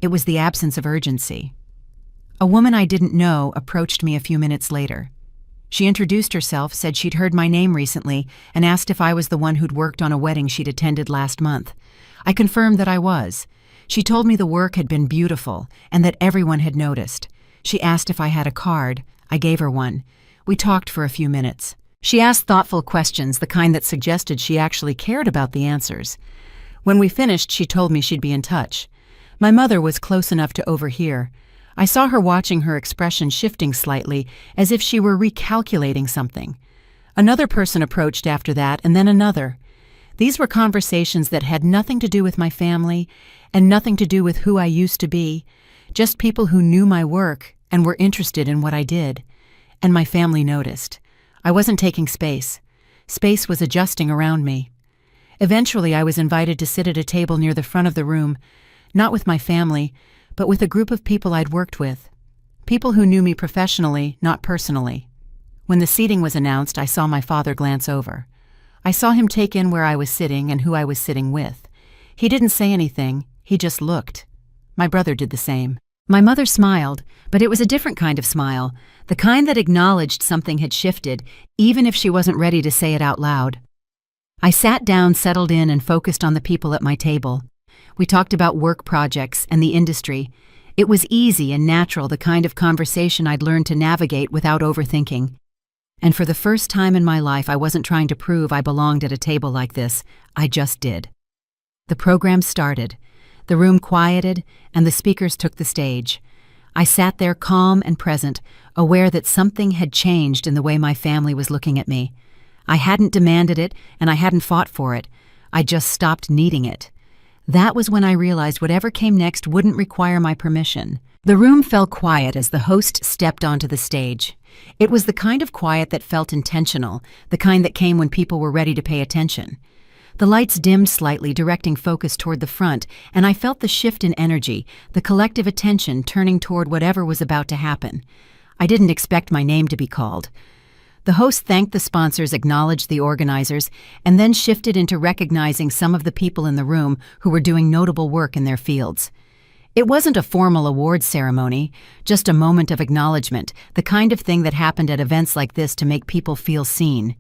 It was the absence of urgency. A woman I didn't know approached me a few minutes later. She introduced herself, said she'd heard my name recently, and asked if I was the one who'd worked on a wedding she'd attended last month. I confirmed that I was. She told me the work had been beautiful and that everyone had noticed. She asked if I had a card. I gave her one. We talked for a few minutes. She asked thoughtful questions, the kind that suggested she actually cared about the answers. When we finished, she told me she'd be in touch. My mother was close enough to overhear. I saw her watching, her expression shifting slightly, as if she were recalculating something. Another person approached after that, and then another. These were conversations that had nothing to do with my family and nothing to do with who I used to be, just people who knew my work and were interested in what I did. And my family noticed. I wasn't taking space. Space was adjusting around me. Eventually, I was invited to sit at a table near the front of the room, not with my family, but with a group of people I'd worked with. People who knew me professionally, not personally. When the seating was announced, I saw my father glance over. I saw him take in where I was sitting and who I was sitting with. He didn't say anything, he just looked. My brother did the same. My mother smiled, but it was a different kind of smile, the kind that acknowledged something had shifted, even if she wasn't ready to say it out loud. I sat down, settled in, and focused on the people at my table. We talked about work projects and the industry. It was easy and natural, the kind of conversation I'd learned to navigate without overthinking. And for the first time in my life, I wasn't trying to prove I belonged at a table like this. I just did. The program started. The room quieted, and the speakers took the stage. I sat there calm and present, aware that something had changed in the way my family was looking at me. I hadn't demanded it, and I hadn't fought for it. I just stopped needing it. That was when I realized whatever came next wouldn't require my permission. The room fell quiet as the host stepped onto the stage. It was the kind of quiet that felt intentional, the kind that came when people were ready to pay attention. The lights dimmed slightly, directing focus toward the front, and I felt the shift in energy, the collective attention turning toward whatever was about to happen. I didn't expect my name to be called. The host thanked the sponsors, acknowledged the organizers, and then shifted into recognizing some of the people in the room who were doing notable work in their fields. It wasn't a formal awards ceremony, just a moment of acknowledgement, the kind of thing that happened at events like this to make people feel seen.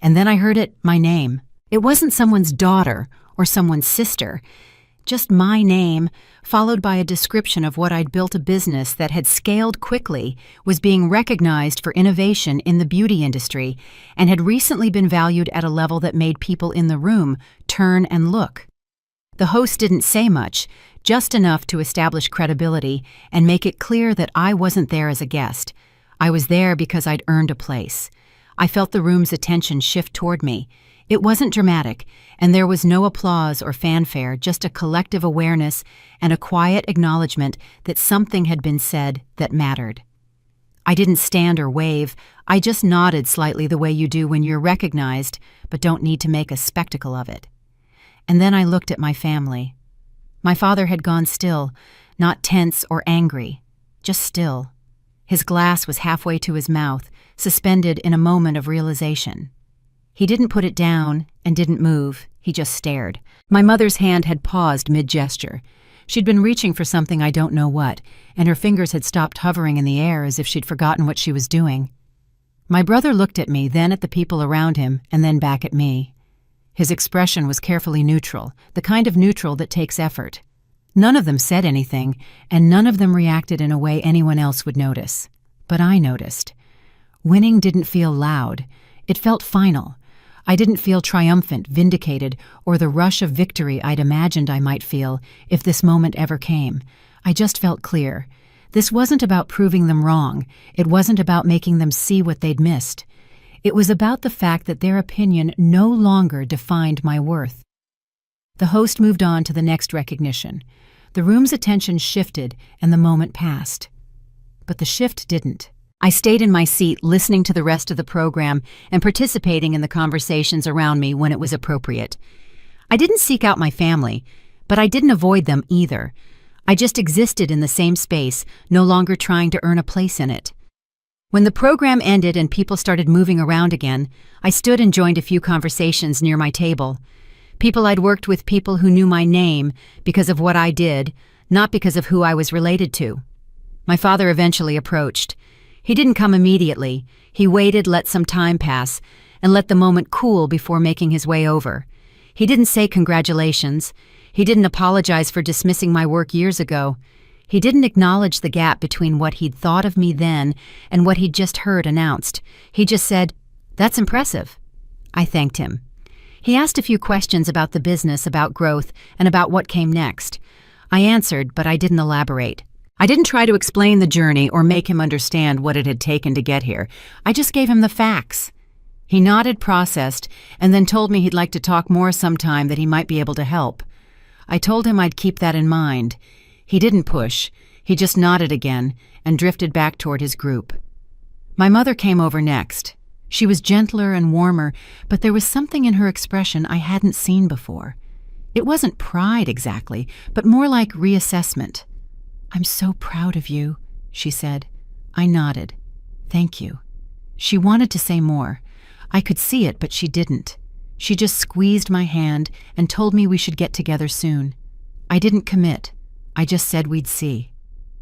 And then I heard it, my name. It wasn't someone's daughter or someone's sister, just my name, followed by a description of what I'd built a business that had scaled quickly, was being recognized for innovation in the beauty industry, and had recently been valued at a level that made people in the room turn and look. The host didn't say much, just enough to establish credibility and make it clear that I wasn't there as a guest. I was there because I'd earned a place. I felt the room's attention shift toward me. It wasn't dramatic, and there was no applause or fanfare, just a collective awareness and a quiet acknowledgement that something had been said that mattered. I didn't stand or wave, I just nodded slightly the way you do when you're recognized, but don't need to make a spectacle of it. And then I looked at my family. My father had gone still, not tense or angry, just still. His glass was halfway to his mouth, suspended in a moment of realization. He didn't put it down and didn't move, he just stared. My mother's hand had paused mid-gesture. She'd been reaching for something, I don't know what, and her fingers had stopped hovering in the air as if she'd forgotten what she was doing. My brother looked at me, then at the people around him, and then back at me. His expression was carefully neutral, the kind of neutral that takes effort. None of them said anything, and none of them reacted in a way anyone else would notice. But I noticed. Winning didn't feel loud. It felt final. I didn't feel triumphant, vindicated, or the rush of victory I'd imagined I might feel if this moment ever came. I just felt clear. This wasn't about proving them wrong. It wasn't about making them see what they'd missed. It was about the fact that their opinion no longer defined my worth. The host moved on to the next recognition. The room's attention shifted, and the moment passed. But the shift didn't. I stayed in my seat, listening to the rest of the program and participating in the conversations around me when it was appropriate. I didn't seek out my family, but I didn't avoid them either. I just existed in the same space, no longer trying to earn a place in it. When the program ended and people started moving around again, I stood and joined a few conversations near my table. People I'd worked with, people who knew my name because of what I did, not because of who I was related to. My father eventually approached. He didn't come immediately. He waited, let some time pass, and let the moment cool before making his way over. He didn't say congratulations. He didn't apologize for dismissing my work years ago. He didn't acknowledge the gap between what he'd thought of me then and what he'd just heard announced. He just said, "That's impressive." I thanked him. He asked a few questions about the business, about growth, and about what came next. I answered, but I didn't elaborate. I didn't try to explain the journey or make him understand what it had taken to get here. I just gave him the facts. He nodded, processed, and then told me he'd like to talk more sometime, that he might be able to help. I told him I'd keep that in mind. He didn't push. He just nodded again and drifted back toward his group. My mother came over next. She was gentler and warmer, but there was something in her expression I hadn't seen before. It wasn't pride exactly, but more like reassessment. "I'm so proud of you," she said. I nodded. "Thank you." She wanted to say more. I could see it, but she didn't. She just squeezed my hand and told me we should get together soon. I didn't commit. I just said we'd see.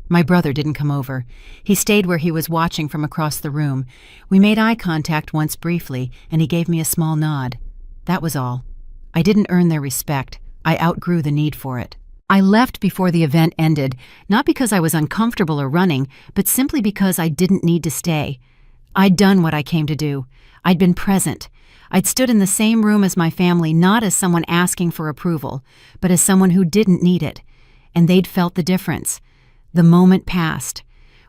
My brother didn't come over. He stayed where he was watching from across the room. We made eye contact once briefly, and he gave me a small nod. That was all. I didn't earn their respect. I outgrew the need for it. I left before the event ended, not because I was uncomfortable or running, but simply because I didn't need to stay. I'd done what I came to do. I'd been present. I'd stood in the same room as my family, not as someone asking for approval, but as someone who didn't need it. And they'd felt the difference. The moment passed.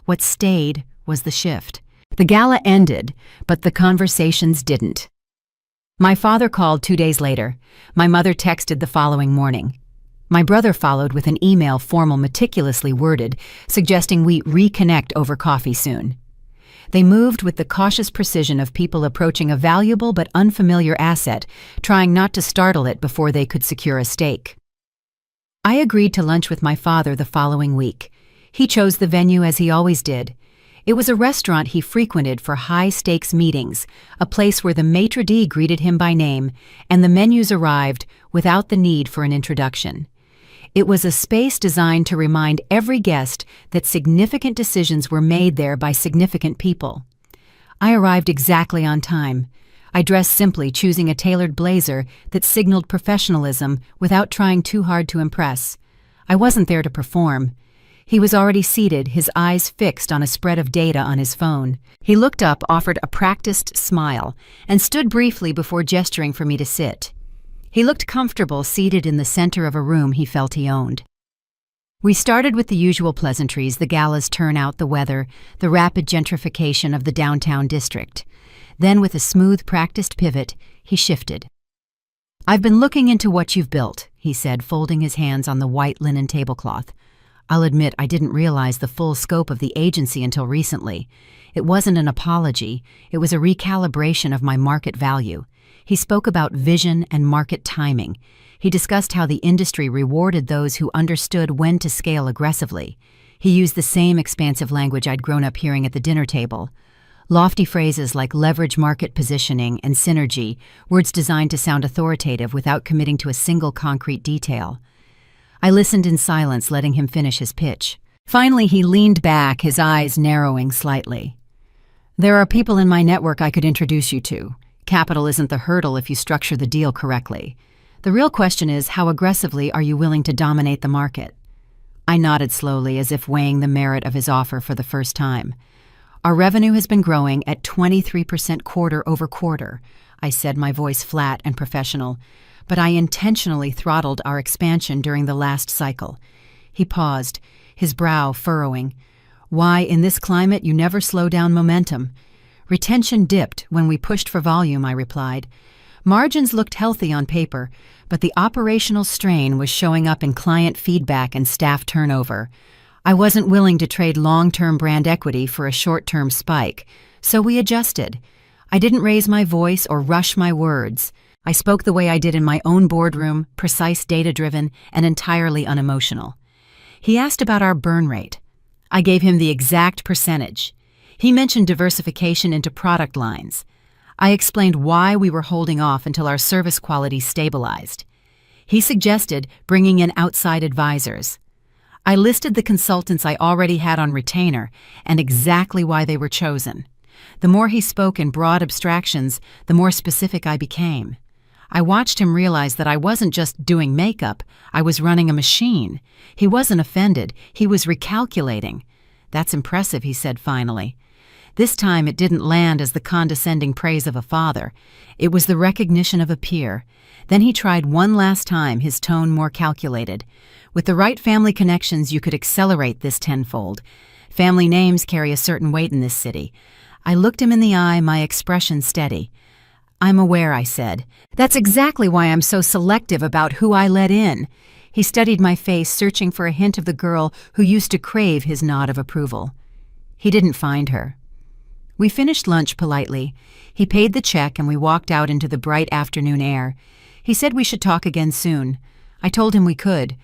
What stayed was the shift. The gala ended, but the conversations didn't. My father called 2 days later. My mother texted the following morning. My brother followed with an email, formal, meticulously worded, suggesting we reconnect over coffee soon. They moved with the cautious precision of people approaching a valuable but unfamiliar asset, trying not to startle it before they could secure a stake. I agreed to lunch with my father the following week. He chose the venue as he always did. It was a restaurant he frequented for high-stakes meetings, a place where the maitre d' greeted him by name, and the menus arrived without the need for an introduction. It was a space designed to remind every guest that significant decisions were made there by significant people. I arrived exactly on time. I dressed simply, choosing a tailored blazer that signaled professionalism without trying too hard to impress. I wasn't there to perform. He was already seated, his eyes fixed on a spread of data on his phone. He looked up, offered a practiced smile, and stood briefly before gesturing for me to sit. He looked comfortable, seated in the center of a room he felt he owned. We started with the usual pleasantries, the gala's turnout, the weather, the rapid gentrification of the downtown district. Then, with a smooth, practiced pivot, he shifted. "I've been looking into what you've built," he said, folding his hands on the white linen tablecloth. I'll admit I didn't realize the full scope of the agency until recently. It wasn't an apology, it was a recalibration of my market value. He spoke about vision and market timing. He discussed how the industry rewarded those who understood when to scale aggressively. He used the same expansive language I'd grown up hearing at the dinner table. Lofty phrases like leverage market positioning and synergy, words designed to sound authoritative without committing to a single concrete detail. I listened in silence, letting him finish his pitch. Finally, he leaned back, his eyes narrowing slightly. "There are people in my network I could introduce you to. Capital isn't the hurdle if you structure the deal correctly. The real question is, how aggressively are you willing to dominate the market?" I nodded slowly, as if weighing the merit of his offer for the first time. "Our revenue has been growing at 23% quarter over quarter," I said, my voice flat and professional. "But I intentionally throttled our expansion during the last cycle." He paused, his brow furrowing. "Why, in this climate, you never slow down momentum." "Retention dipped when we pushed for volume," I replied. Margins looked healthy on paper, but the operational strain was showing up in client feedback and staff turnover. I wasn't willing to trade long-term brand equity for a short-term spike, so we adjusted. I didn't raise my voice or rush my words. I spoke the way I did in my own boardroom, precise, data-driven, and entirely unemotional. He asked about our burn rate. I gave him the exact percentage. He mentioned diversification into product lines. I explained why we were holding off until our service quality stabilized. He suggested bringing in outside advisors. I listed the consultants I already had on retainer and exactly why they were chosen. The more he spoke in broad abstractions, the more specific I became. I watched him realize that I wasn't just doing makeup, I was running a machine. He wasn't offended, he was recalculating. "That's impressive," he said finally. This time it didn't land as the condescending praise of a father. It was the recognition of a peer. Then he tried one last time, his tone more calculated. "With the right family connections, you could accelerate this tenfold. Family names carry a certain weight in this city." I looked him in the eye, my expression steady. "I'm aware," I said. "That's exactly why I'm so selective about who I let in." He studied my face, searching for a hint of the girl who used to crave his nod of approval. He didn't find her. We finished lunch politely. He paid the check and we walked out into the bright afternoon air. He said we should talk again soon. I told him we could,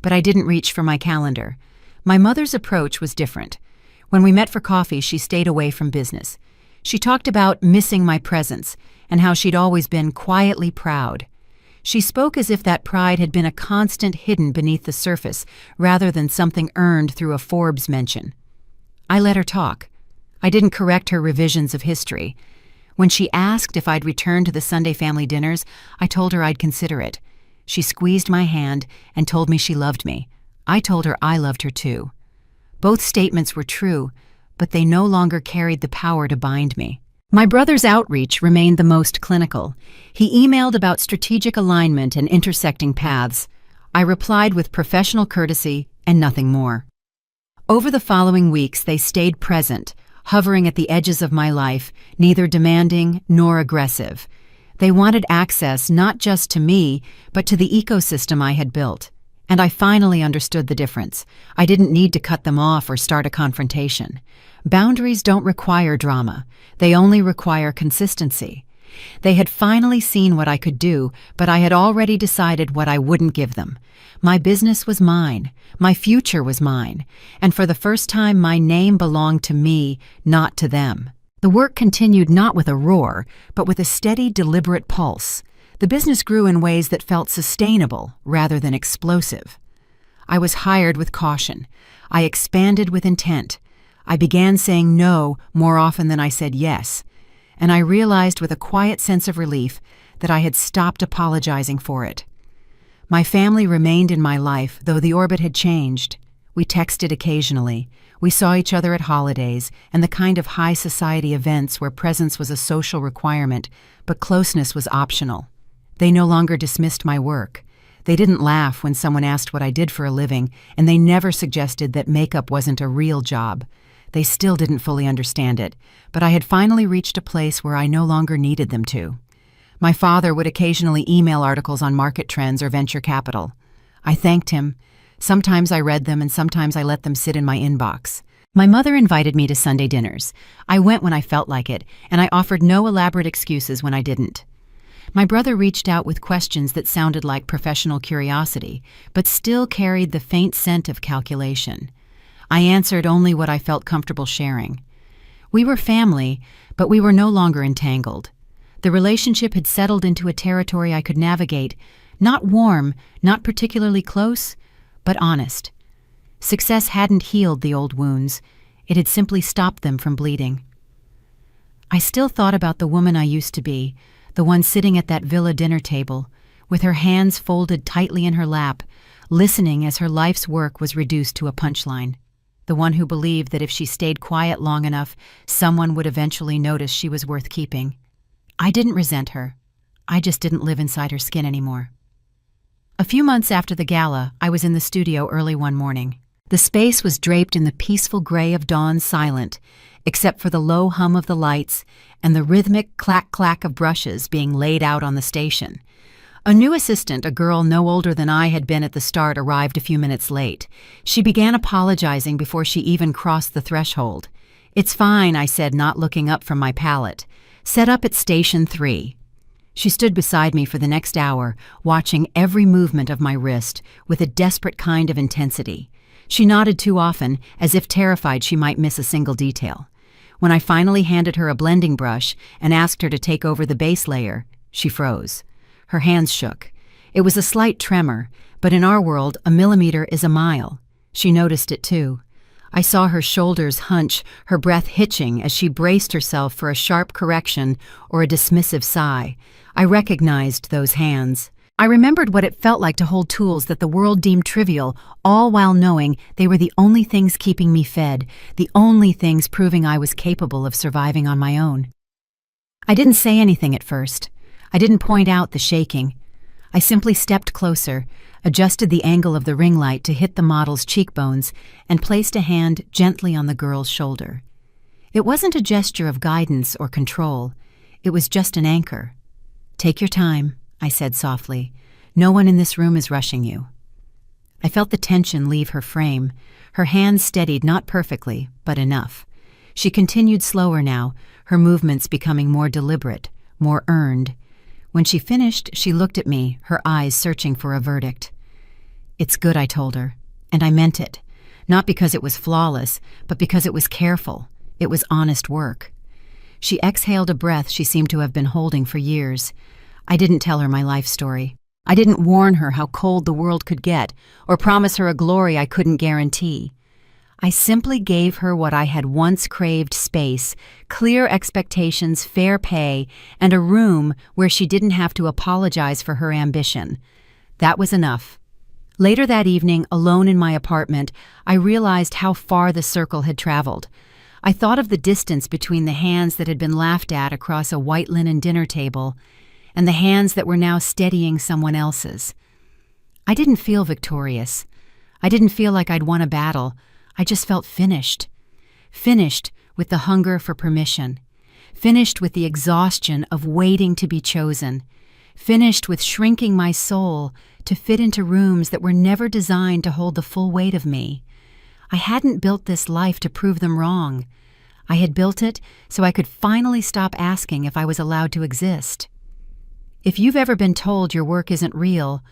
but I didn't reach for my calendar. My mother's approach was different. When we met for coffee, she stayed away from business. She talked about missing my presence and how she'd always been quietly proud. She spoke as if that pride had been a constant hidden beneath the surface rather than something earned through a Forbes mention. I let her talk. I didn't correct her revisions of history. When she asked if I'd return to the Sunday family dinners, I told her I'd consider it. She squeezed my hand and told me she loved me. I told her I loved her too. Both statements were true, but they no longer carried the power to bind me. My brother's outreach remained the most clinical. He emailed about strategic alignment and intersecting paths. I replied with professional courtesy and nothing more. Over the following weeks, they stayed present, hovering at the edges of my life, neither demanding nor aggressive. They wanted access not just to me, but to the ecosystem I had built. And I finally understood the difference. I didn't need to cut them off or start a confrontation. Boundaries don't require drama. They only require consistency. They had finally seen what I could do, but I had already decided what I wouldn't give them. My business was mine. My future was mine. And for the first time, my name belonged to me, not to them. The work continued not with a roar, but with a steady, deliberate pulse. The business grew in ways that felt sustainable rather than explosive. I was hired with caution. I expanded with intent. I began saying no more often than I said yes. And I realized with a quiet sense of relief that I had stopped apologizing for it. My family remained in my life, though the orbit had changed. We texted occasionally. We saw each other at holidays and the kind of high society events where presence was a social requirement, but closeness was optional. They no longer dismissed my work. They didn't laugh when someone asked what I did for a living, and they never suggested that makeup wasn't a real job. They still didn't fully understand it, but I had finally reached a place where I no longer needed them to. My father would occasionally email articles on market trends or venture capital. I thanked him. Sometimes I read them and sometimes I let them sit in my inbox. My mother invited me to Sunday dinners. I went when I felt like it, and I offered no elaborate excuses when I didn't. My brother reached out with questions that sounded like professional curiosity, but still carried the faint scent of calculation. I answered only what I felt comfortable sharing. We were family, but we were no longer entangled. The relationship had settled into a territory I could navigate, not warm, not particularly close, but honest. Success hadn't healed the old wounds. It had simply stopped them from bleeding. I still thought about the woman I used to be, the one sitting at that villa dinner table, with her hands folded tightly in her lap, listening as her life's work was reduced to a punchline. The one who believed that if she stayed quiet long enough, someone would eventually notice she was worth keeping. I didn't resent her. I just didn't live inside her skin anymore. A few months after the gala, I was in the studio early one morning. The space was draped in the peaceful gray of dawn, silent, except for the low hum of the lights and the rhythmic clack-clack of brushes being laid out on the station. A new assistant, a girl no older than I had been at the start, arrived a few minutes late. She began apologizing before she even crossed the threshold. "It's fine," I said, not looking up from my palette. "Set up at Station 3. She stood beside me for the next hour, watching every movement of my wrist with a desperate kind of intensity. She nodded too often, as if terrified she might miss a single detail. When I finally handed her a blending brush and asked her to take over the base layer, she froze. Her hands shook. It was a slight tremor, but in our world, a millimeter is a mile. She noticed it too. I saw her shoulders hunch, her breath hitching as she braced herself for a sharp correction or a dismissive sigh. I recognized those hands. I remembered what it felt like to hold tools that the world deemed trivial, all while knowing they were the only things keeping me fed, the only things proving I was capable of surviving on my own. I didn't say anything at first. I didn't point out the shaking. I simply stepped closer, adjusted the angle of the ring light to hit the model's cheekbones, and placed a hand gently on the girl's shoulder. It wasn't a gesture of guidance or control. It was just an anchor. "Take your time," I said softly. "No one in this room is rushing you." I felt the tension leave her frame. Her hands steadied not perfectly, but enough. She continued slower now, her movements becoming more deliberate, more earned. When she finished, she looked at me, her eyes searching for a verdict. "It's good," I told her, and I meant it. Not because it was flawless, but because it was careful. It was honest work. She exhaled a breath she seemed to have been holding for years. I didn't tell her my life story. I didn't warn her how cold the world could get or promise her a glory I couldn't guarantee. I simply gave her what I had once craved: space, clear expectations, fair pay, and a room where she didn't have to apologize for her ambition. That was enough. Later that evening, alone in my apartment, I realized how far the circle had traveled. I thought of the distance between the hands that had been laughed at across a white linen dinner table and the hands that were now steadying someone else's. I didn't feel victorious. I didn't feel like I'd won a battle. I just felt finished. Finished with the hunger for permission. Finished with the exhaustion of waiting to be chosen. Finished with shrinking my soul to fit into rooms that were never designed to hold the full weight of me. I hadn't built this life to prove them wrong. I had built it so I could finally stop asking if I was allowed to exist. If you've ever been told your work isn't real,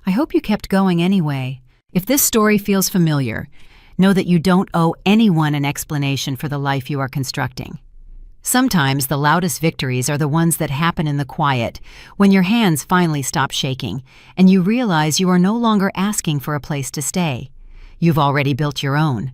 I hope you kept going anyway. If this story feels familiar, know that you don't owe anyone an explanation for the life you are constructing. Sometimes the loudest victories are the ones that happen in the quiet, when your hands finally stop shaking and you realize you are no longer asking for a place to stay. You've already built your own.